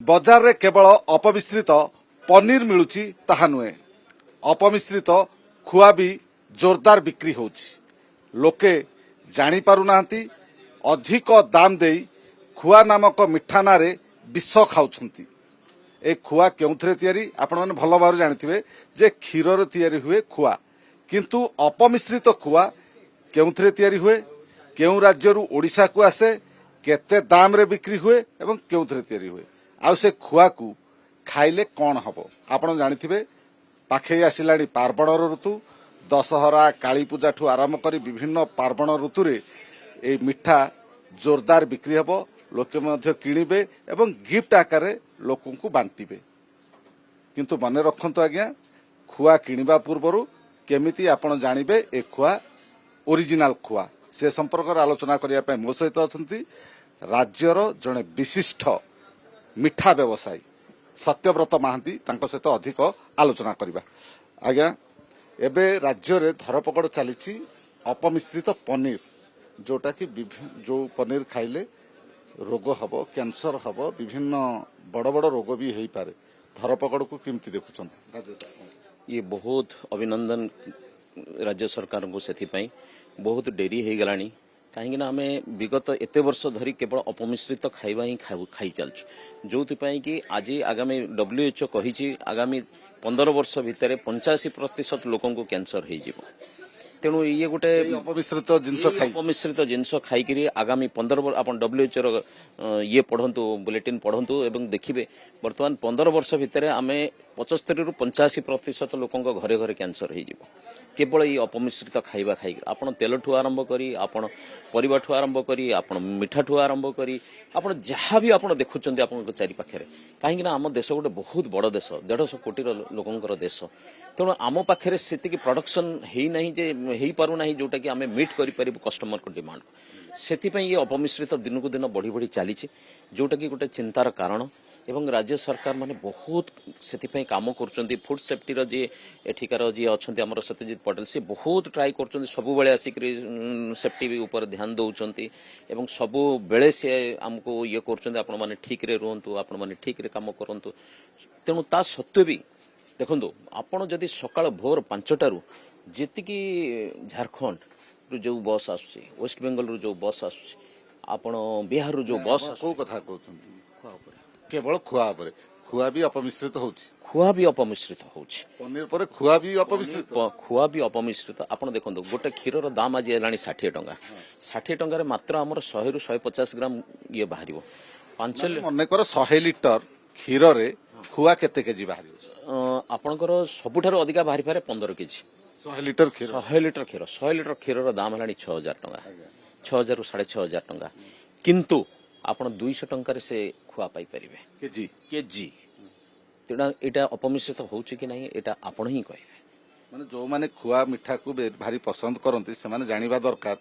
बजार रे केवल अपमिश्रित पनीर मिलुची ताहा नुहे अपमिश्रित खुआ भी जोरदार बिक्री होउची लोके जानी पारु नाहंती अधिक दाम देई खुआ नामक मिठा नारे विष खाउछंती। ए खुआ केउथरे तयारी आपण माने भल भाव जानिथिबे जे क्षीर रे तयारी हुए खुआ किंतु अपमिश्रित खुआ केउथरे तयारी हुए केउ राज्यरू ओडिशा को आसे केते दाम रे बिक्री हुए एवं केउथरे तयारी हुए आ से खुआ को खाइले कौन हबो आपण जानिथिबे पाखे आसिलाणी पार्वण ऋतु दशहरा काली पूजा ठू आरंभ करी विभिन्न पार्वण ऋतु रे ए मिठा जोरदार बिक्री हबो लोके मध्य किनिबे एवं गिफ्ट आकारे लोकन को बांटिबे किंतु मने रखंतु आज्ञा खुआ किनिबा पूर्वरु केमिति आपण जानिबे ए खुआ ओरिजिनल खुआ से संपर्क आलोचना करिया पय मो सहित अछंती राज्यर जने विशिष्ट मिठा व्यवसायी सत्यव्रत महांती तांको सहित अधिक आलोचना करिबा। आज्ञा एबे राज्य रे धरपकड़ चलीछि अपमिश्रित पनीर जोटा कि जो पनीर खाइले रोग हबो कैंसर हबो विभिन्न बड़ बड़ रोग भी हेई पारे धरपकड़ को केमती देखुछंती राज्य सरकार ये बहुत अभिनंदन राज्य सरकार को सेथिपाई बहुत डेरी हो गलानी कहीं आम विगत एत वर्ष धरी केवल अपमिश्रित खाइबा ही खाई चलछु जो कि आज आगामी WHO कही आगामी 15 वर्ष भितर 85% लोकों को कैंसर हो तेणु ये गोटे अपमिश्रित जिनस खाई आगामी 15 वर्ष आप WHO रो ये पढ़ंतु बुलेटिन पढ़ंतु एवं देखिए वर्तमान 15 वर्ष भितर आम 75 रु 85% लोकों घरे घरे कैंसर हो केवल ये अपमिश्रित खाइबा खाई आपन तेल ठू आरंभ करी आपन परिबा ठू आरंभ करी आपन मिठा ठू आरंभ करी आपन जहाँ भी आपन देखुचंती आपन चारि पाखरे कहीं आम देश गोटे बहुत बड़ देश 150 कोटी लोकंकर देश तेणु आम पाखरे सेतिकी प्रोडक्शन हेई नहीं जे हेई पारु नाही जोटा कि आम मीट करि परिबु कस्टमर को डिमांड सेतिपई ये अपमिश्रित दिन को दिन बढ़ी बढ़ी चली जोटा कि गोटे चिंतार कारण एवं राज्य सरकार माने बहुत सेतिपई काम करचंती फूड सेफ्टी रो जे एठिकार जे अछंती हमर सत्यजित पटेल से बहुत ट्राई करचंती सबु बेले आसिकरी सेफ्टी ऊपर ध्यान दउचंती एवं सबु बेले से हमको ये करचंती आपण माने ठीक रे रहंतु आपण माने ठीक रे काम करंतु तेणु ता सत्वे भी देखंतु आपण जदि सकाळ भोर 5टारू जेतिकी झारखंड रो जो बस आसुची वेस्ट बेंगल रो जो बस आसुची आपण बिहार रो जो बस को कथा कहउचंती केवल खुआ पर खुआ भी अपमिश्रित होउची खुआ भी अपमिश्रित होउची पनीर पर खुआ भी अपमिश्रित खुआ भी अपमिश्रित आपण देखंतु गोटे क्षीर रो दाम आज एलानी 60 टंका 60 टंका रे मात्र हमर 100 रु 150 ग्राम ये बाहरिबो 5 मने कर 100 लिटर क्षीर रे खुआ केते केजी बाहरिबो आपनकर सबुठारो अधिका बाहरि पारे 15 केजी 100 लिटर क्षीर 100 लिटर क्षीर रो दाम हलानी 6000 टंका 6000 रु 6500 टंका किंतु आपण 200 टंका रे से खुआ पाई परिबे केजी तेना एटा अपमिश्रित होउची कि नाही एटा आपण ही कहबे माने जो माने खुआ मिठा को भारी पसंद करंती से माने जानिबा दरकार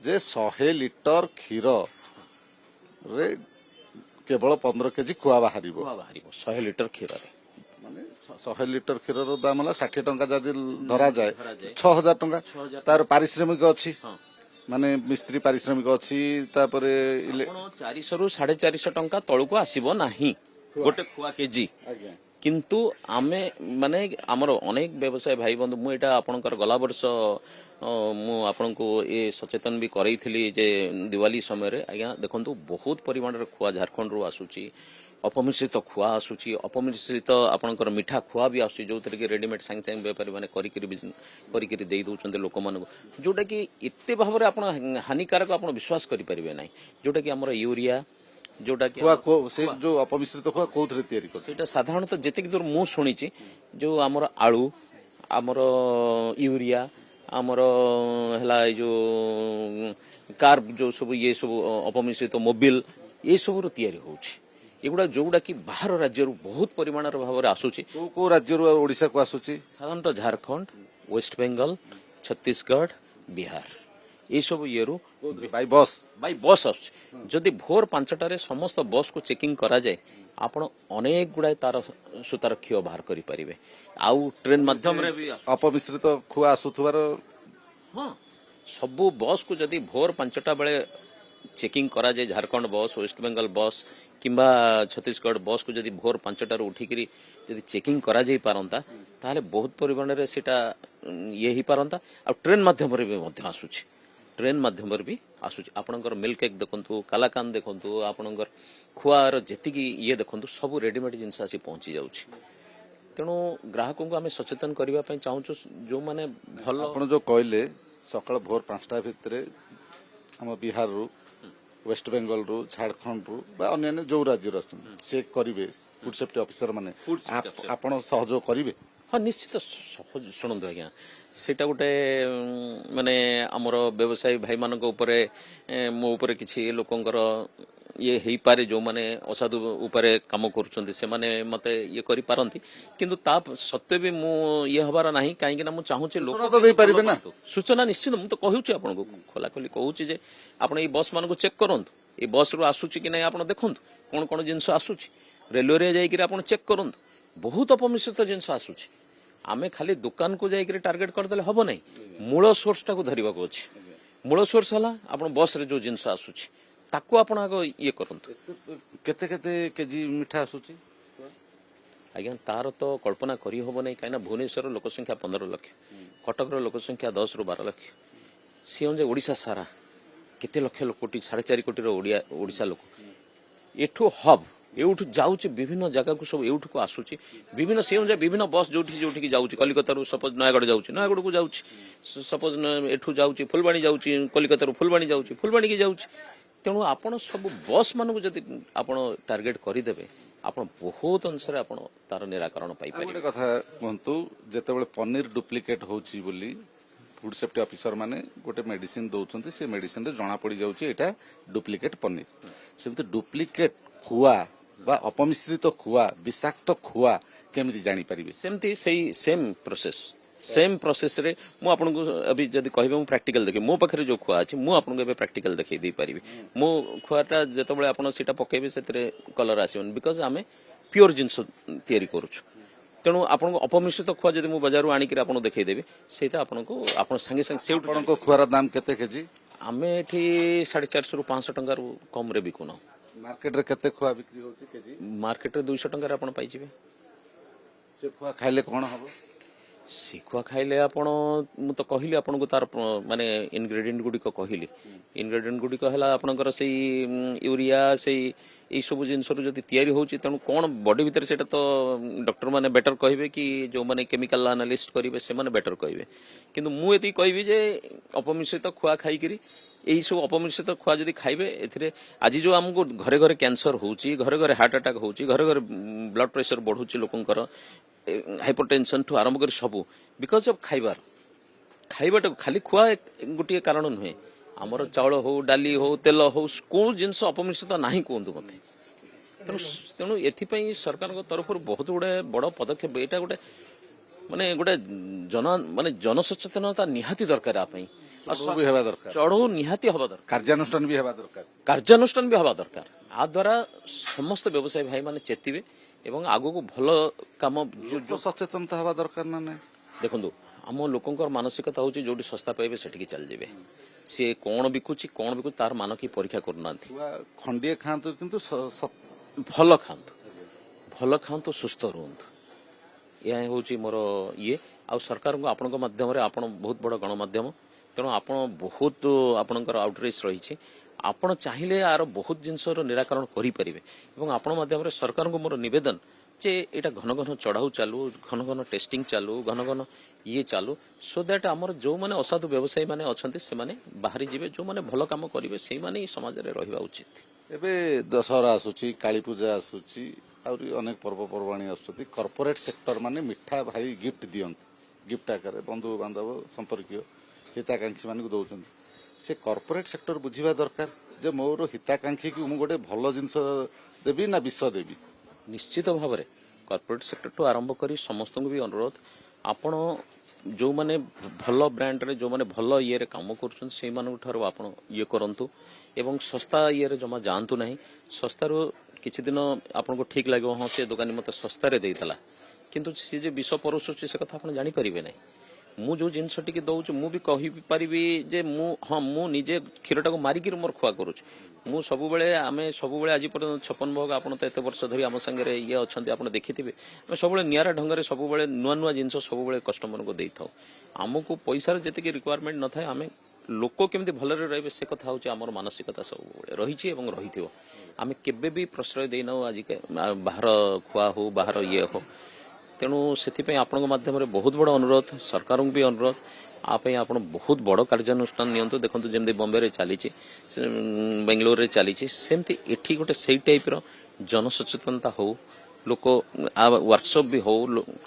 जे 100 लिटर क्षीर रे केवल 15 केजी खुआ बाहरिबो 100 लिटर क्षीर रे माने 100 लिटर क्षीर रो दाम होला 60 टंका जदि धरा जाए 6000 टंका तार पारिश्रमिक अछि माने मिस्त्री पारिश्रमिक अछि तापरे 400 रु 450 टंका तळको आसीबो नाही गोटे खुआ केजी किंतु आमे माने हमर अनेक व्यवसाय भाई बंधु मु एटा आपनकर गला वर्ष मु आपनको ए सचेतन भी करैथिली जे दिवाली समय रे आज्ञा देखंतु बहुत परिमाण रे खुआ झारखंड रो आसुची अपमिश्रित खुआ आसुची अपमिश्रित आपनकर मिठा खुआ भी आसुची जो तरीके रेडीमेड सांग सांग व्यापारी माने करिकरी देई दउचंते लोक माने जोटा कि एते भाबरे आपण हानिकारक आपण विश्वास करि परिबे नाही जोटा कि हमर यूरिया जोटा कि खुआ को से जो अपमिश्रित खुआ कोथरे तयारी कर सेटा साधारणतः जेते कि दूर मु सुनिची जो हमर आळू हमर यूरिया हमर हला जो कार्ब जो सब ये सब अपमिश्रित मोबिल ये सब रो तयारी होउची एगुड़ा जोगुड़ा कि बाहर राज्य बहुत परिमाण भाव आसूची को राज्य ओडिशा को आसूची साधारणतः झारखंड वेस्ट बेंगल छत्तीसगढ़ बिहार ये सब ये बाई बस आसूची जदि भोर 5टारे समस्त बस को चेकिंग करा जाए आपण अनेक गुड़ाए तार सुतार क्षय बाहर करि परिबे आउ ट्रेन माध्यम रे भी अपमिश्रित खुआ आसुथुवार हां सबु बस को जदि भोर 5टा बेले चेकिंग करा जाए झारखंड बस वेस्ट बेंगल बस किंबा छत्तीसगढ़ बस को जदि भोर 5टार उठिकी जदि चेकिंग करा जाई पारंता ताहले बहुत परिमाण रे सेटा ये ही पारंता आ ट्रेन माध्यम रे भी मध्य आसुची ट्रेन माध्यम भी आसुची आपणकर मिल्क केक देखंतु कालाकान देखंतु आपणकर खुआर जेतिकी ये देखंतु सब रेडीमेड जिनस आसी पहुंची जाउची तेणु ग्राहकों को आम सचेतन करने चाहूँ जो मैंने भल आपण जो कहले सकाळ भोर 5टा भितर आम बिहार रु वेस्ट बेंगल रु झारखंड रु बा अन्य जो राज्य चेक करेंगे फूड सेफ्टी ऑफिसर माने आपण सहयोग करेंगे हाँ निश्चित सहज शुणु आज्ञा सेटा गोटे माने आमर व्यवसायी भाई मान मो उपरे किसी लोकंकर ये हो पारे जो माने असाधु उपरे काम करुछंती से माने मते ये करि पारंती किंतु ता सत्य भी मु ये हबार नाही काहे कि ना मु चाहूची लोक तो दे परिबे ना सूचना निश्चित मु तो कहूची आपन को खोला खोली कहूची जे आपन ए बस मान को चेक करंतु ए बस रो आसुची कि नै आपन देखंतु कोन कोन जिंस आसुची रेलवे रे जाई कि आपन चेक करंतु बहुत अपमिश्रित जिंस आसुची आमे खाली दुकान को जाई कि टार्गेट कर देले हबो नै मूल सोर्स टा को धरिबा को अछि मूल सोर्स हला आपन बस रे जो जिंस आसुची ताको आपण आगो ये करंतु केते केते केजी मिठा आसुची आज्ञा तार तो कल्पना करी हबो नै काइना भुवनेश्वर लोक संख्या 15 लाख कटक रो लोक संख्या 10 रु 12 लाख सी जे ओडिसा सारा केते लक्ष कोटी 4.5 कोटी रो ओडिसा लोक एठो हब एउठ जाउची विभिन्न जगह को सब एउठ को आसुची विभिन्न से विभिन्न बस जोठी जोठी की जाउची कलिकता रु सपोज नयागढ़ जाउची नयागढ़ को जाउची सपोज एठू जाउची फुलबाणी जाउची कलिकता रु फुलबाणी जाउची फुलबाणी की जाउची तेणु आपण सब बस मान को जदि आपण टार्गेट करदेवे आपण बहुत अंश आपण तार निराकरण पाई गोटे कथा कहतु जेतेबेले पनीर डुप्लिकेट होची बोली फूड सेफ्टी ऑफिसर माने गोटे मेडिसिन दउचंती से मेडिसिन रे जणा पड़ी जाउची एटा डुप्लिकेट पनीर सेमते डुप्लिकेट खुआ बा अपमिश्रित खुआ विषाक्त खुआ केमिति जानी परिबे सेमती सही सेम प्रोसेस रे मु आपन को अभी जदि कहबे मु प्रैक्टिकल देखि मो पाखरे जो खुआ अछि मु आपन को एबे प्रैक्टिकल देखि दै परिबे मो खुआटा जतबेले आपन सेटा पकेबे सेतरे कलर आसीवन बिकॉज आमे प्योर जिंस तयारी करूछु तेणु आपन को अपमिश्रित खुआ जदि मु बाजारु आनी कि आपन देखै देबे सेटा आपन को आपन संगे संगे सेउट आपन को खुआर दाम केते केजी आमे एठी 450 रु 500 टंका रु कम रे बिकुना मार्केट रे केते खुआ बिक्री होची केजी मार्केट रे 200 टंका रे आपन पाई जिवे से खुआ खाइले कोन हबो शिखुआ खाइले आपण मु तो कहली आपन को तार माने इनग्रेडिएंट गुडी को कहली इनग्रेडिएंट गुडी को हला आपनकर सही यूरिया सही ए सब जिंस रु जति तयारी होची तनु कोन बॉडी भीतर सेटा तो डॉक्टर माने बेटर कहबे कि जो माने केमिकल एनालिस्ट करिवे से माने बेटर कहबे किंतु मु एती कहबी जे अपमिश्रित खुआ खाई करी यही सब अपमिश्रित खुआ जदि खाइबे एथिरे आज जो हमको घरे घरे कैंसर होची घरे घरे हार्ट अटैक होची घरे घरे ब्लड प्रेशर बढ़ुची लोकंकर हाइपरटेंशन ठू आरंभ कर सबू बिकज ऑफ खाइबाटा खाली खुआ गोटे कारण नुहे आमर चाउल हो डाली हो तेल हो कौन जिनस अपमिश्रित नहीं कहतु मत तेणु तेणु एथि सरकार तरफ बहुत गुड़े बड़ पदक्षेप यहाँ गोटे माने गोटे माने जनसचेतनता निहाती दरकार चढ़ऊ निहाती हवा दरकार कार्यानुष्ठान भी हवा दरकार कार्यानुष्ठान भी हवा दरकार आ द्वारा समस्त व्यवसायी भाई माने चेतिबे एवं आगो को भल काम जो सचेतनता हवा दरकार ना नहीं देखो आम लोकंकर मानसिकता होची जोटी सस्ता पाइबे सेठी चल जेबे सी कौन बिकुची तार मान की परीक्षा करना खंडिए खातु किंतु भल खातु सुस्थ रुहतु यह हूँ मोर ये आ सरकार को आपण माध्यम आपण बहुत बड़ गणमाध्यम तेणु आपण बहुत आपणकर आउटरीच रही आपण चाहिए आर बहुत जिनस निराकरण करें आपण माध्यम सरकार को मोर निवेदन जे एटा घन घन चढ़ाऊ चालू घन घन टेस्टिंग चालू घन घन ये चालू सो दैट आमर जो माने असाधु व्यवसायी माने अछंती से माने बाहरी जिवे जो माने भल काम करिवे से माने समाज रे रहिबा उचित एबे दशहरा आसुची काली पूजा आसुची आउरी अनेक पर्वपर्वाणी आसुची कॉर्पोरेट सेक्टर माने मिठा भाई गिफ्ट दियंती गिफ्ट आकार बंधु बांधव संपर्कीय हिताकांक्षी माने दउछन से कॉर्पोरेट सेक्टर बुझिबा दरकार जे मोर हिताकांक्षी की मु गोटे भल जिंस देबी ना विश्व देबी निश्चित भाव में कॉर्पोरेट सेक्टर टू आरंभ करी समस्त भी अनुरोध आपण जो माने भल ब्रांड रे जो माने भल ये रे काम करछन से मान ठारो आपण ये करंतु एवं सस्ता ये रे जमा जानतु नहीं सस्ता रो किछि दिन आपण को ठीक लागो हां से दुकानी मते सस्ता रे देइतला किंतु से जे विश्व परोसुची से कथा आपण जानि परिबे नहीं ମୁଁ ଯୋଉ ଜିନିଷ ଟିକେ ଦଉଛି ମୁଁ ବି କହିପାରିବି ଯେ ହଁ ମୁଁ ନିଜେ କ୍ଷୀରଟାକୁ ମାରିକି ମୋର ଖୁଆ କରୁଛି। ମୁଁ ସବୁବେଳେ ଆମେ ସବୁବେଳେ ଆଜି ପର୍ଯ୍ୟନ୍ତ ଛପନ ଭୋଗ ଆପଣ ତ ଏତେ ବର୍ଷ ଧରି ଆମ ସାଙ୍ଗରେ ଇଏ ଅଛନ୍ତି ଆପଣ ଦେଖିଥିବେ ଆମେ ସବୁବେଳେ ନିଆରା ଢଙ୍ଗରେ ସବୁବେଳେ ନୂଆ ନୂଆ ଜିନିଷ ସବୁବେଳେ କଷ୍ଟମରଙ୍କୁ ଦେଇଥାଉ। ଆମକୁ ପଇସାର ଯେତିକି ରିକ୍ୱାରମେଣ୍ଟ ନଥାଏ ଆମେ ଲୋକ କେମିତି ଭଲରେ ରହିବେ ସେ କଥା ହେଉଛି ଆମର ମାନସିକତା ସବୁବେଳେ ରହିଛି ଏବଂ ରହିଥିବ। ଆମେ କେବେ ବି ପ୍ରଶ୍ରୟ ଦେଇନାଉ ଆଜିକା ବାହାର ଖୁଆ ହଉ ବାହାର ଇଏ ହଉ। ତେଣୁ ସେଥିପାଇଁ ଆପଣଙ୍କ ମାଧ୍ୟମରେ ବହୁତ ବଡ଼ ଅନୁରୋଧ ସରକାରଙ୍କୁ ବି ଅନୁରୋଧ ଆ ପାଇଁ ଆପଣ ବହୁତ ବଡ଼ କାର୍ଯ୍ୟାନୁଷ୍ଠାନ ନିଅନ୍ତୁ। ଦେଖନ୍ତୁ ଯେମିତି ବମ୍ବେରେ ଚାଲିଛି ବେଙ୍ଗଲୋରରେ ଚାଲିଛି ସେମିତି ଏଠି ଗୋଟେ ସେଇ ଟାଇପ୍ର ଜନସଚେତନତା ହଉ ଲୋକ ୱାର୍କସପ୍ ବି ହଉ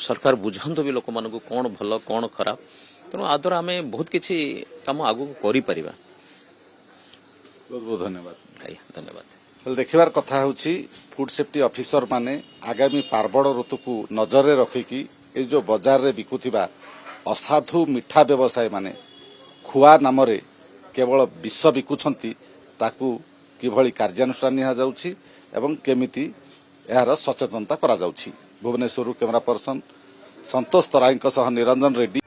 ସରକାର ବୁଝନ୍ତୁ ବି ଲୋକମାନଙ୍କୁ କ'ଣ ଭଲ କ'ଣ ଖରାପ। ତେଣୁ ଆ ଦ୍ୱାରା ଆମେ ବହୁତ କିଛି କାମ ଆଗକୁ କରିପାରିବା। ବହୁତ ବହୁତ ଧନ୍ୟବାଦ। ଆଜ୍ଞା ଧନ୍ୟବାଦ। ହେଲେ ଦେଖିବାର କଥା ହେଉଛି ଫୁଡ୍ ସେଫ୍ଟି ଅଫିସର ମାନେ ଆଗାମୀ ପାର୍ବଣ ଋତୁକୁ ନଜରରେ ରଖିକି ଏଇ ଯୋଉ ବଜାରରେ ବିକୁଥିବା ଅସାଧୁ ମିଠା ବ୍ୟବସାୟୀ ମାନେ ଖୁଆ ନାମରେ କେବଳ ବିଷ ବିକୁଛନ୍ତି ତାକୁ କିଭଳି କାର୍ଯ୍ୟାନୁଷ୍ଠାନ ନିଆଯାଉଛି ଏବଂ କେମିତି ଏହାର ସଚେତନତା କରାଯାଉଛି। ଭୁବନେଶ୍ୱରରୁ କ୍ୟାମେରା ପର୍ସନ ସନ୍ତୋଷ ତରାଇଙ୍କ ସହ ନିରଞ୍ଜନ ରେଡ୍ଡି।